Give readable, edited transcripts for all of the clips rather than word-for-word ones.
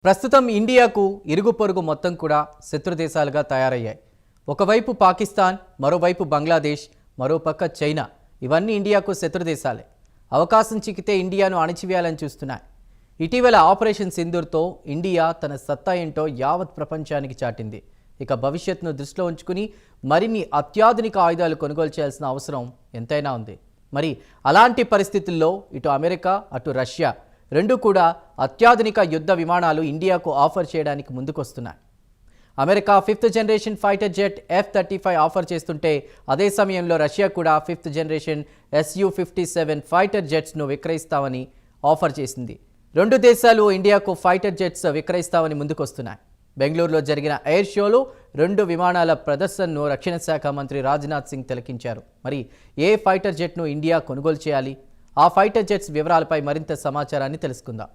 ప్రస్తుతం ఇండియాకు ఇరుగు పొరుగు మొత్తం కూడా శత్రు దేశాలుగా తయారయ్యాయి. ఒకవైపు పాకిస్తాన్, మరోవైపు బంగ్లాదేశ్, మరోపక్క చైనా. ఇవన్నీ ఇండియాకు శత్రు దేశాలే. అవకాశం చిక్కితే ఇండియాను అణచివేయాలని చూస్తున్నాయి. ఇటీవల ఆపరేషన్ సింధూర్తో ఇండియా తన సత్తా ఏంటో యావత్ ప్రపంచానికి చాటింది. ఇక భవిష్యత్తును దృష్టిలో ఉంచుకుని మరిన్ని అత్యాధునిక ఆయుధాలు కొనుగోలు చేయాల్సిన అవసరం ఎంతైనా ఉంది. మరి అలాంటి పరిస్థితుల్లో ఇటు అమెరికా, అటు రష్యా రెండు కూడా అత్యాధునిక యుద్ధ విమానాలు ఇండియాకు ఆఫర్ చేయడానికి ముందుకొస్తున్నాయి. America 5th generation fighter jet F-35 offer చేస్తుంటే అదే సమయంలో రష్యా కూడా 5th జనరేషన్ Su-57 ఫైటర్ జెట్స్ను విక్రయిస్తామని ఆఫర్ చేసింది. రెండు దేశాలు ఇండియాకు ఫైటర్ జెట్స్ విక్రయిస్తామని ముందుకొస్తున్నాయి. బెంగళూరులో జరిగిన ఎయిర్ షోలో రెండు విమానాల ప్రదర్శనను రక్షణ శాఖ మంత్రి రాజ్నాథ్ సింగ్ తిలకించారు. మరి ఏ ఫైటర్ జెట్ను ఇండియా కొనుగోలు చేయాలి? ఆ ఫైటర్ జెట్స్ వివరాలపై మరింత సమాచారాన్ని తెలుసుకుందాం.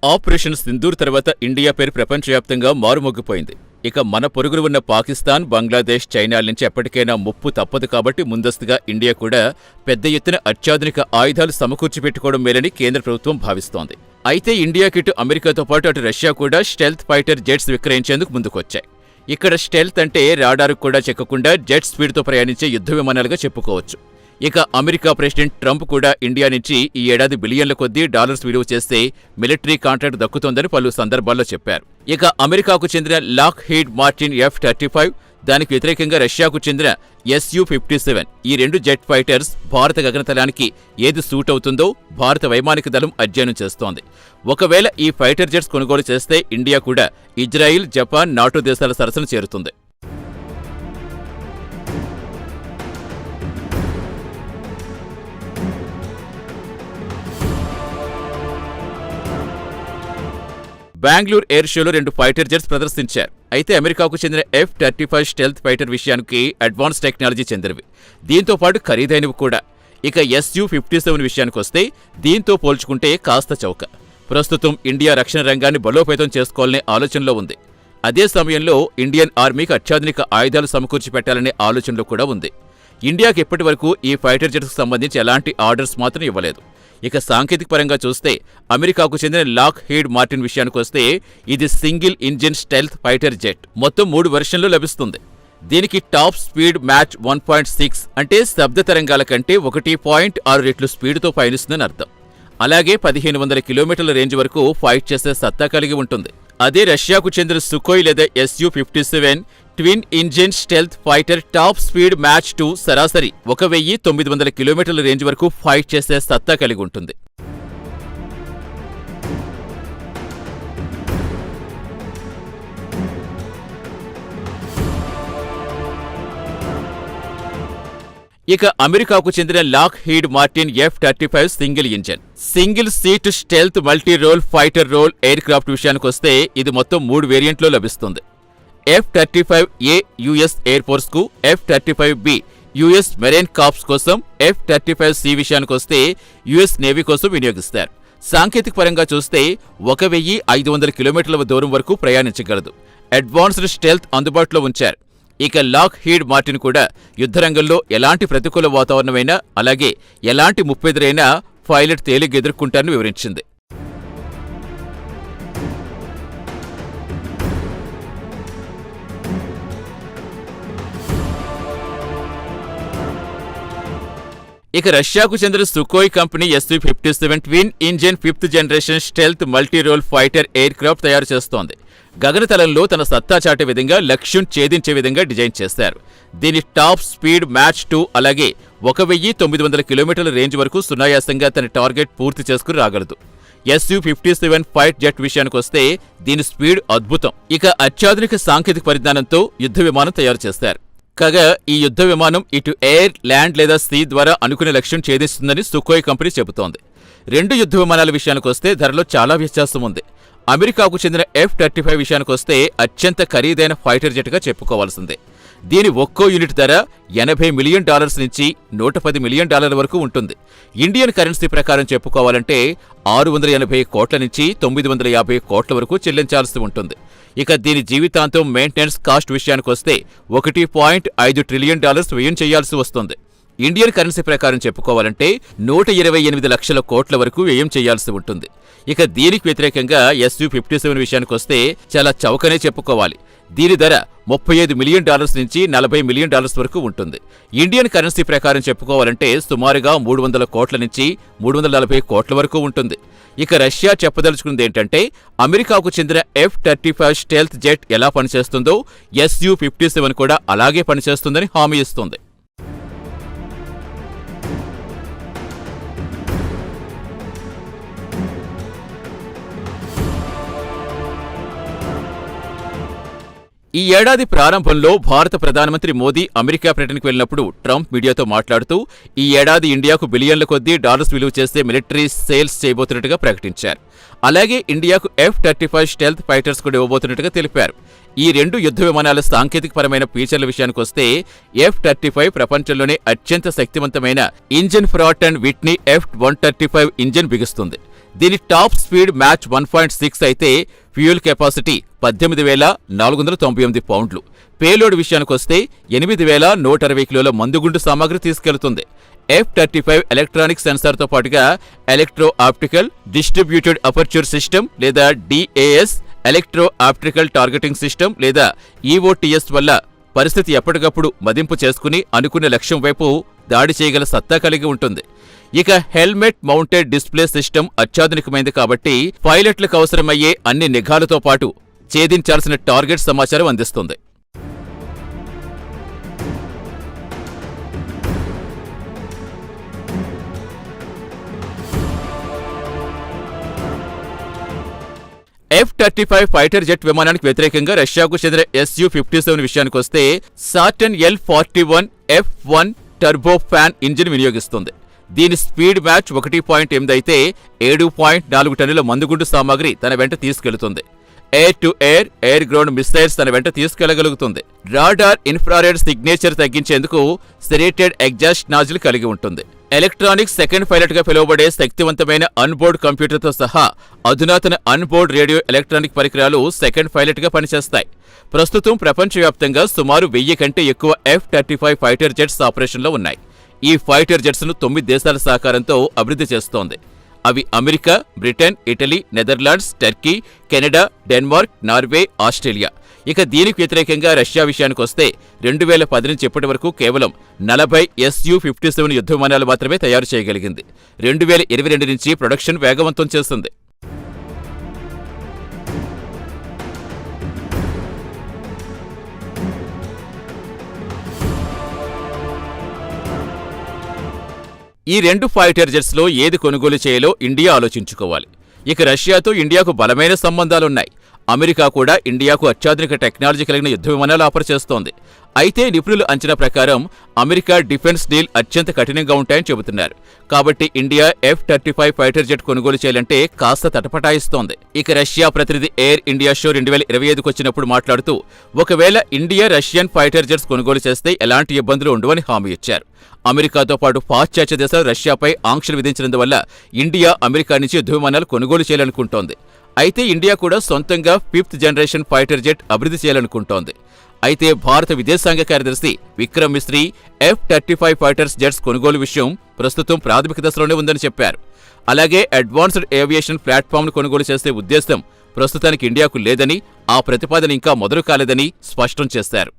ఆపరేషన్ సింధూర్ తర్వాత ఇండియా పేరు ప్రపంచవ్యాప్తంగా మారుమోగిపోయింది. ఇక మన పొరుగురు ఉన్న పాకిస్తాన్, బంగ్లాదేశ్, చైనాల నుంచి ఎప్పటికైనా ముప్పు తప్పదు కాబట్టి ముందస్తుగా ఇండియా కూడా పెద్ద ఎత్తున అత్యాధునిక ఆయుధాలు సమకూర్చిపెట్టుకోవడం మేలని కేంద్ర ప్రభుత్వం భావిస్తోంది. అయితే ఇండియాకి ఇటు అమెరికాతో పాటు అటు రష్యా కూడా స్టెల్త్ ఫైటర్ జెట్స్ విక్రయించేందుకు ముందుకొచ్చాయి. ఇక్కడ స్టెల్త్ అంటే రాడార్కు కూడా చెక్కకుండా జెట్ స్పీడ్తో ప్రయాణించే యుద్ధ విమానాలుగా చెప్పుకోవచ్చు. ఇక అమెరికా ప్రెసిడెంట్ ట్రంప్ కూడా ఇండియా నుంచి ఈ ఏడాది బిలియన్ల కొద్దీ డాలర్స్ విలువ చేస్తే మిలిటరీ కాంట్రాక్ట్ దక్కుతోందని పలు సందర్భాల్లో చెప్పారు. ఇక అమెరికాకు చెందిన లాక్హీడ్ మార్టిన్ F-35, దానికి వ్యతిరేకంగా రష్యాకు చెందిన Su-57 ఈ రెండు జెట్ ఫైటర్స్ భారత గగనతలానికి ఏది సూట్ అవుతుందో భారత వైమానిక దళం అధ్యయనం చేస్తోంది. ఒకవేళ ఈ ఫైటర్ జెట్స్ కొనుగోలు చేస్తే ఇండియా కూడా ఇజ్రాయిల్, జపాన్, నాటో దేశాల సరసన చేరుతుంది. బెంగళూరు ఎయిర్ షోలో రెండు ఫైటర్ జెట్స్ ప్రదర్శించారు. అయితే అమెరికాకు చెందిన F-35 స్టెల్త్ ఫైటర్ విషయానికి అడ్వాన్స్ టెక్నాలజీ చెందినవి, దీంతో పాటు ఖరీదైనవి కూడా. ఇక Su-57 విషయానికొస్తే దీంతో పోల్చుకుంటే కాస్త చౌక. ప్రస్తుతం ఇండియా రక్షణ రంగాన్ని బలోపేతం చేసుకోవాలనే ఆలోచనలో ఉంది. అదే సమయంలో ఇండియన్ ఆర్మీకి అత్యాధునిక ఆయుధాలు సమకూర్చి పెట్టాలనే ఆలోచనలో కూడా ఉంది. ఇండియాకి ఇప్పటి వరకు ఈ ఫైటర్ జెట్స్కు సంబంధించి ఎలాంటి ఆర్డర్స్ మాత్రం ఇవ్వలేదు. ఇక సాంకేతిక పరంగా చూస్తే అమెరికాకు చెందిన లాక్హీడ్ మార్టిన్ విషయానికొస్తే ఇది single engine stealth fighter jet. మొత్తం 3 వెర్షన్లు లభిస్తుంది. దీనికి టాప్ స్పీడ్ మ్యాచ్ 1.6 అంటే శబ్ద తరంగాల కంటే 1.6 రెట్లు స్పీడ్తో పయనిస్తుందని అర్థం. అలాగే 1500 కిలోమీటర్ల రేంజ్ వరకు ఫైట్ చేసే సత్తా కలిగి ఉంటుంది. అదే రష్యాకు చెందిన సుకోయ్ లేదా Su-57 twin engine stealth fighter top speed match 2 సరాసరి 1900 కిలోమీటర్ల రేంజ్ వరకు ఫైట్ చేసే సత్తా కలిగి ఉంటుంది. ఇక అమెరికాకు చెందిన Lockheed Martin F-35 single seat stealth multi role fighter role aircraft విషయానికొస్తే ఇది మొత్తం 3 వేరియంట్లో లభిస్తుంది. F-35A యుఎస్ ఎయిర్ ఫోర్స్ కు, F-35B యుఎస్ మెరైన్ కార్ప్స్ కోసం, F-35C విషయానికొస్తే యుఎస్ నేవీ కోసం వినియోగిస్తారు. సాంకేతిక పరంగా చూస్తే 1500 కిలోమీటర్ల దూరం వరకు ప్రయాణించగలదు. అడ్వాన్స్డ్ స్టెల్త్ అందుబాటులో ఉంచారు. ఇక లాక్హీడ్ మార్టిన్ కూడా యుద్ధరంగంలో ఎలాంటి ప్రతికూల వాతావరణమైనా, అలాగే ఎలాంటి ముప్పెదురైనా పైలట్ తేలిగ్గా ఎదుర్కొంటారని వివరించింది. ఇక రష్యాకు చెందిన Sukhoi company Su-57 twin engine 5th generation stealth multi role fighter aircraft తయారు చేస్తోంది. గగనతలంలో తన సత్తా చాటే విధంగా, లక్ష్యం ఛేదించే విధంగా డిజైన్ చేశారు. దీని టాప్ స్పీడ్ మ్యాచ్ 2 అలాగే 1900 కిలోమీటర్ల రేంజ్ వరకు సునాయాసంగా తన టార్గెట్ పూర్తి చేసుకుని రాగలదు. Su-57 ఫైట్ జెట్ విషయానికొస్తే దీని స్పీడ్ అద్భుతం. ఇక అత్యాధునిక సాంకేతిక పరిజ్ఞానంతో యుద్ధ విమానం తయారు చేశారు. కాగా ఈ యుద్ధ విమానం ఇటు ఎయిర్, ల్యాండ్ లేదా సీ ద్వారా అనుకునే లక్ష్యం ఛేదిస్తుందని సుకోయ్ కంపెనీ చెబుతోంది. రెండు యుద్ధ విమానాల విషయానికొస్తే ధరలో చాలా వ్యత్యాసం ఉంది. అమెరికాకు చెందిన F-35 విషయానికొస్తే అత్యంత ఖరీదైన ఫైటర్ జెట్గా చెప్పుకోవాల్సిందే. దీని ఒక్కో యూనిట్ ధర $80 మిలియన్ నుంచి $110 మిలియన్ వరకు ఉంటుంది. ఇండియన్ కరెన్సీ ప్రకారం చెప్పుకోవాలంటే 680 కోట్ల నుంచి 950 కోట్ల వరకు చెల్లించాల్సి ఉంటుంది. ఇక దీని జీవితాంతం మెయింటెనెన్స్ కాస్ట్ విషయానికొస్తే $1.5 ట్రిలియన్ వ్యయం చేయాల్సి వస్తుంది. ఇండియన్ కరెన్సీ ప్రకారం చెప్పుకోవాలంటే 128 లక్షల కోట్ల వరకు వ్యయం చేయాల్సి ఉంటుంది. ఇక దీనికి వ్యతిరేకంగా SU-57 విషయానికొస్తే చాలా చౌకనే చెప్పుకోవాలి. దీని ధర $35 మిలియన్ నుంచి $40 మిలియన్ వరకు ఉంటుంది. ఇండియన్ కరెన్సీ ప్రకారం చెప్పుకోవాలంటే సుమారుగా 300 కోట్ల నుంచి 340 కోట్ల వరకు ఉంటుంది. ఇక రష్యా చెప్పదలుచుకున్నదేంటంటే అమెరికాకు చెందిన F-35 స్టెల్త్ జెట్ ఎలా పనిచేస్తుందో SU-57 కూడా అలాగే పనిచేస్తుందని హామీ ఇస్తుంది. ఈ ఏడాది ప్రారంభంలో భారత ప్రధానమంత్రి మోదీ అమెరికా పర్యటనకు వెళ్లినప్పుడు ట్రంప్ మీడియాతో మాట్లాడుతూ ఈ ఏడాది ఇండియాకు బిలియన్ల కొద్దీ డాలర్స్ విలువ చేసే మిలిటరీ సేల్స్ చేయబోతున్నట్టుగా ప్రకటించారు. అలాగే ఇండియాకు F-35 స్టెల్త్ ఫైటర్స్ కూడా ఇవ్వబోతున్నట్టుగా తెలిపారు. ఈ 2 యుద్ధ విమానాల సాంకేతికపరమైన ఫీచర్ల విషయానికొస్తే F-35 ప్రపంచంలోనే అత్యంత శక్తివంతమైన engine Pratt and Whitney F-135 engine బిగిస్తుంది. దీని టాప్ స్పీడ్ మ్యాచ్ 1.6 అయితే ఫ్యూయల్ కెపాసిటీ 18,498 పౌండ్లు. పేలోడ్ విషయానికొస్తే 8,120 కిలోల మందుగుండు సామాగ్రి తీసుకెళ్తుంది. F-35 ఎలక్ట్రానిక్ సెన్సార్తో పాటుగా electro optical distributed aperture system లేదా DAS, electro optical targeting system లేదా EOTS వల్ల పరిస్థితి ఎప్పటికప్పుడు మదింపు చేసుకుని అనుకున్న లక్ష్యం వైపు దాడి చేయగల సత్తా కలిగి ఉంటుంది. ఇక హెల్మెట్ మౌంటెడ్ డిస్ప్లే సిస్టమ్ అత్యాధునికమైంది కాబట్టి పైలట్లకు అవసరమయ్యే అన్ని నిఘాలతో పాటు ఛేదించాల్సిన టార్గెట్ సమాచారం అందిస్తుంది. F-35 ఫైటర్ జెట్ విమానానికి వ్యతిరేకంగా రష్యాకు చెందిన SU-57 విషయానికొస్తే Saturn L-41 F-1 turbo fan engine వినియోగిస్తుంది. దీని స్పీడ్ మ్యాచ్ 1.8 అయితే 7.4 టన్నుల మందుగుండు సామాగ్రి తన వెంట తీసుకెళ్తుంది. Air to air, air ground missiles తన వెంట తీసుకెళ్లగలుగుతుంది. రాడార్ ఇన్ఫ్రారెడ్ సిగ్నేచర్ తగ్గించేందుకు సెరేటెడ్ ఎగ్జాస్ట్ నాజిల్ కలిగి ఉంటుంది. ఎలక్ట్రానిక్ సెకండ్ పైలట్ గా పిలువబడే శక్తివంతమైన అన్బోర్డ్ కంప్యూటర్తో సహా అధునాతన అన్బోర్డ్ రేడియో ఎలక్ట్రానిక్ పరికరాలు సెకండ్ పైలట్ గా పనిచేస్తాయి. ప్రస్తుతం ప్రపంచవ్యాప్తంగా సుమారు 1000 కంటే ఎక్కువ F-35 ఫైటర్ జెట్స్ ఆపరేషన్లో ఉన్నాయి. ఈ ఫైటర్ జెట్స్ ను 9 దేశాల సహకారంతో అభివృద్ధి చేస్తోంది. అవి America, Britain, Italy, Netherlands, Turkey, Canada, Denmark, Norway, Australia. ఇక దీనికి వ్యతిరేకంగా రష్యా విషయానికొస్తే 2010 నుంచి ఇప్పటి వరకు కేవలం 40 SU-57 యుద్ధ విమానాలు మాత్రమే తయారు చేయగలిగింది. 2022 నుంచి ప్రొడక్షన్ వేగవంతం చేస్తుంది. ఈ 2 ఫైటర్ జెట్స్ లో ఏది కొనుగోలు చేయాలో ఇండియా ఆలోచించుకోవాలి. ఇక రష్యాతో ఇండియాకు బలమైన సంబంధాలున్నాయి. అమెరికా కూడా ఇండియాకు అత్యాధునిక టెక్నాలజీ కలిగిన యుద్ధ విమానాలు ఆఫర్ చేస్తోంది. అయితే నిపుణుల అంచనా ప్రకారం అమెరికా డిఫెన్స్ డీల్ అత్యంత కఠినంగా ఉంటాయని చెబుతున్నారు. కాబట్టి ఇండియా F-35 ఫైటర్ జెట్ కొనుగోలు చేయాలంటే కాస్త తటపటాయిస్తోంది. ఇక రష్యా ప్రతినిధి ఎయిర్ ఇండియా షో 2025కు వచ్చినప్పుడు మాట్లాడుతూ ఒకవేళ ఇండియా రష్యన్ ఫైటర్ జెట్స్ కొనుగోలు చేస్తే ఎలాంటి ఇబ్బందులు ఉండవని హామీ ఇచ్చారు. అమెరికాతో పాటు పాశ్చాత్య దేశాలు రష్యాపై ఆంక్షలు విధించినందువల్ల ఇండియా అమెరికా నుంచి యుద్ధ విమానాలు కొనుగోలు చేయాలనుకుంటోంది. అయితే ఇండియా కూడా సొంతంగా 5th జనరేషన్ ఫైటర్ జెట్ అభివృద్ధి చేయాలనుకుంటోంది. అయితే భారత విదేశాంగ కార్యదర్శి Vikram Misri F-35 fighters jets కొనుగోలు విషయం ప్రస్తుతం ప్రాథమిక దశలోనే ఉందని చెప్పారు. అలాగే అడ్వాన్స్డ్ ఏవియేషన్ ప్లాట్ఫామ్ను కొనుగోలు చేసే ఉద్దేశం ప్రస్తుతానికి ఇండియాకు లేదని, ఆ ప్రతిపాదన ఇంకా మొదలు కాలేదని స్పష్టం చేశారు.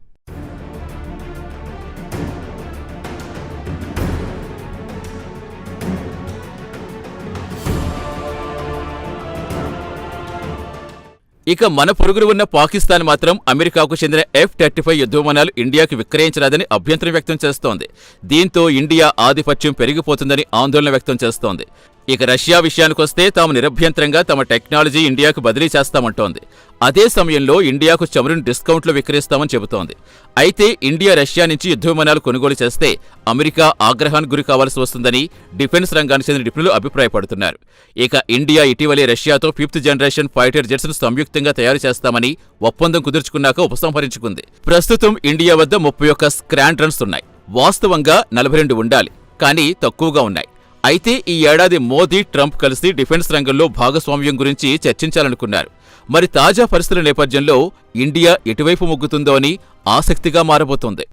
ఇక మన పొరుగురు ఉన్న పాకిస్తాన్ మాత్రం అమెరికాకు చెందిన F-35 యుద్ధ విమానాలు ఇండియాకు విక్రయించరాదని అభ్యంతరం వ్యక్తం చేస్తోంది. దీంతో ఇండియా ఆధిపత్యం పెరిగిపోతుందని ఆందోళన వ్యక్తం చేస్తోంది. ఇక రష్యా విషయానికొస్తే తాము నిరభ్యంతరంగా తమ టెక్నాలజీ ఇండియాకు బదిలీ చేస్తామంటోంది. అదే సమయంలో ఇండియాకు చమురును డిస్కౌంట్లో విక్రయిస్తామని చెబుతోంది. అయితే ఇండియా రష్యా నుంచి యుద్ధ విమానాలు కొనుగోలు చేస్తే అమెరికా ఆగ్రహానికి గురి కావాల్సి వస్తుందని డిఫెన్స్ రంగానికి చెందిన నిపుణులు అభిప్రాయపడుతున్నారు. ఇక ఇండియా ఇటీవలే రష్యాతో 5th జనరేషన్ ఫైటర్ జెట్స్ ను సంయుక్తంగా తయారు చేస్తామని ఒప్పందం కుదుర్చుకున్నాక ఉపసంహరించుకుంది. ప్రస్తుతం ఇండియా వద్ద 31 స్క్వాడ్రన్స్ ఉన్నాయి. వాస్తవంగా 42 ఉండాలి, కానీ తక్కువగా ఉన్నాయి. అయితే ఈ ఏడాది మోదీ, ట్రంప్ కలిసి డిఫెన్స్ రంగంలో భాగస్వామ్యం గురించి చర్చించాలనుకున్నారు. మరి తాజా పరిస్థితుల నేపథ్యంలో ఇండియా ఎటువైపు మొగ్గుతుందో అని ఆసక్తిగా మారబోతోంది.